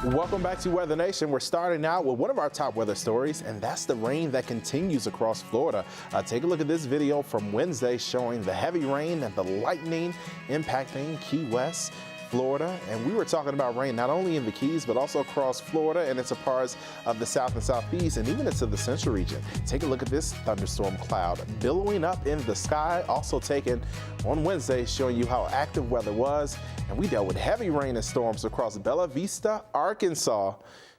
Welcome back to Weather Nation. We're starting out with one of our top weather stories, and that's the rain that continues across Florida. Take a look at this video from Wednesday showing the heavy rain and the lightning impacting Key West, Florida. And we were talking about rain not only in the Keys, but also across Florida and into parts of the south and southeast and even into the central region. Take a look at this thunderstorm cloud billowing up in the sky, also taken on Wednesday, showing you how active weather was. And we dealt with heavy rain and storms across Bella Vista, Arkansas.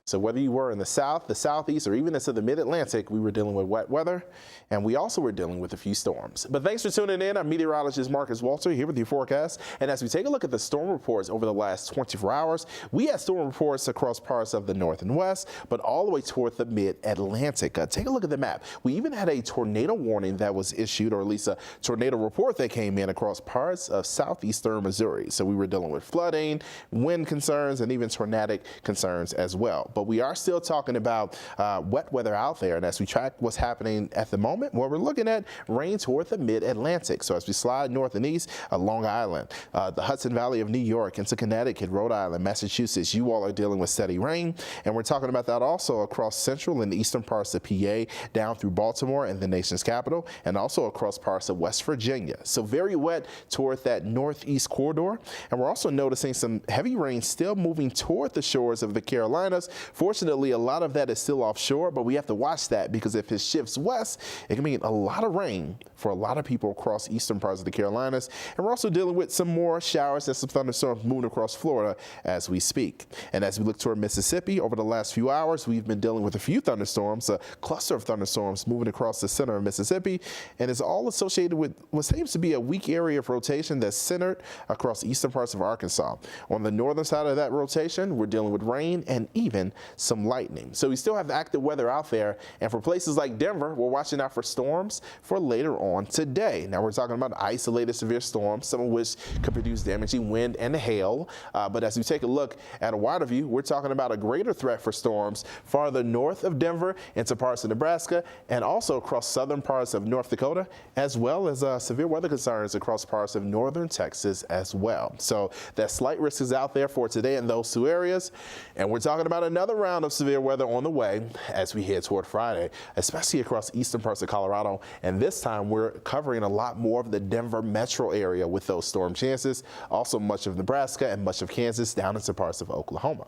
So whether you were in the south, the southeast, or even into the mid-Atlantic, we were dealing with wet weather, and we also were dealing with a few storms. But thanks for tuning in. I'm meteorologist Marcus Walter here with your forecast. And as we take a look at the storm reports over the last 24 hours, we had storm reports across parts of the north and west, but all the way toward the mid-Atlantic. Take a look at the map. We even had a tornado warning that was issued, or at least a tornado report that came in across parts of southeastern Missouri. So we were dealing with flooding, wind concerns, and even tornadic concerns as well. But we are still talking about wet weather out there. And as we track what's happening at the moment, well, we're looking at rain toward the mid-Atlantic. So as we slide north and east, Long Island, the Hudson Valley of New York into Connecticut, Rhode Island, Massachusetts, you all are dealing with steady rain. And we're talking about that also across central and eastern parts of PA, down through Baltimore and the nation's capital, and also across parts of West Virginia. So very wet toward that northeast corridor. And we're also noticing some heavy rain still moving toward the shores of the Carolinas. Fortunately, a lot of that is still offshore, but we have to watch that because if it shifts west, it can mean a lot of rain for a lot of people across eastern parts of the Carolinas. And we're also dealing with some more showers and some thunderstorms moving across Florida as we speak. And as we look toward Mississippi, over the last few hours, we've been dealing with a few thunderstorms, a cluster of thunderstorms moving across the center of Mississippi. And it's all associated with what seems to be a weak area of rotation that's centered across eastern parts of Arkansas. On the northern side of that rotation, we're dealing with rain and even some lightning. So we still have active weather out there. And for places like Denver, we're watching out for storms for later on today. Now we're talking about isolated severe storms, some of which could produce damaging wind and hail. But as we take a look at a wider view, we're talking about a greater threat for storms farther north of Denver into parts of Nebraska and also across southern parts of North Dakota, as well as severe weather concerns across parts of northern Texas as well. So that slight risk is out there for today in those two areas. And we're talking about another round of severe weather on the way as we head toward Friday, especially across eastern parts of Colorado. And this time we're covering a lot more of the Denver metro area with those storm chances, also much of Nebraska and much of Kansas down into parts of Oklahoma.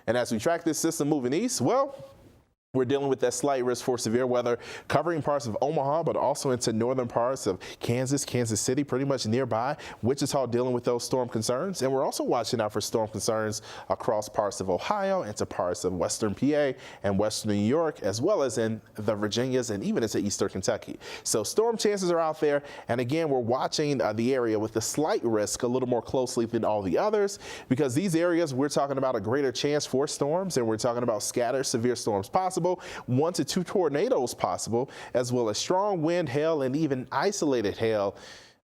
And as we track this system moving east, well, we're dealing with that slight risk for severe weather covering parts of Omaha, but also into northern parts of Kansas, Kansas City, pretty much nearby. Wichita dealing with those storm concerns. And we're also watching out for storm concerns across parts of Ohio, into parts of western PA and western New York, as well as in the Virginias and even into eastern Kentucky. So storm chances are out there. And again, we're watching the area with the slight risk a little more closely than all the others, because these areas we're talking about a greater chance for storms, and we're talking about scattered severe storms possible, 1 to 2 tornadoes possible, as well as strong wind, hail, and even isolated hail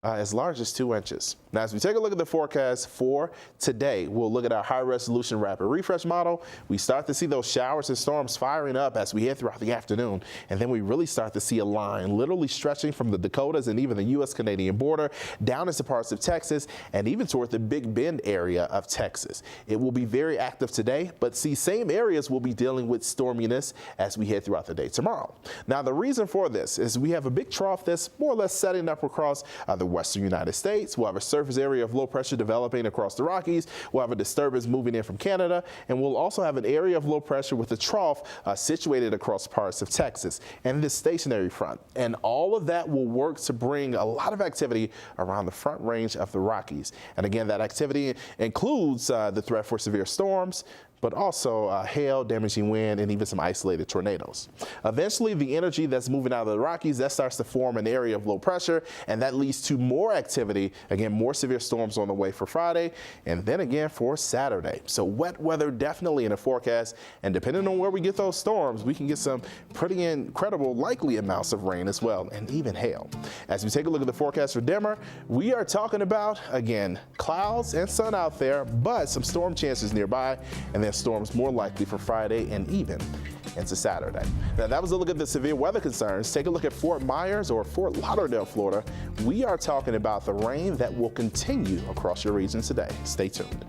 as large as 2 inches. Now, as we take a look at the forecast for today, we'll look at our high-resolution rapid refresh model. We start to see those showers and storms firing up as we head throughout the afternoon, and then we really start to see a line literally stretching from the Dakotas and even the U.S.-Canadian border down into parts of Texas and even toward the Big Bend area of Texas. It will be very active today, but see, same areas will be dealing with storminess as we head throughout the day tomorrow. Now, the reason for this is we have a big trough that's more or less setting up across the western United States. We'll have a surface area of low pressure developing across the Rockies. We'll have a disturbance moving in from Canada, and we'll also have an area of low pressure with a trough situated across parts of Texas and this stationary front. And all of that will work to bring a lot of activity around the front range of the Rockies. And again, that activity includes the threat for severe storms, but also hail, damaging wind, and even some isolated tornadoes. Eventually, the energy that's moving out of the Rockies, that starts to form an area of low pressure, and that leads to more activity, again, more severe storms on the way for Friday, and then again for Saturday. So wet weather definitely in the forecast, and depending on where we get those storms, we can get some pretty incredible likely amounts of rain as well, and even hail. As we take a look at the forecast for Denver, we are talking about, again, clouds and sun out there, but some storm chances nearby, and then storms more likely for Friday and even into Saturday. Now, that was a look at the severe weather concerns. Take a look at Fort Myers or Fort Lauderdale, Florida. We are talking about the rain that will continue across your region today. Stay tuned.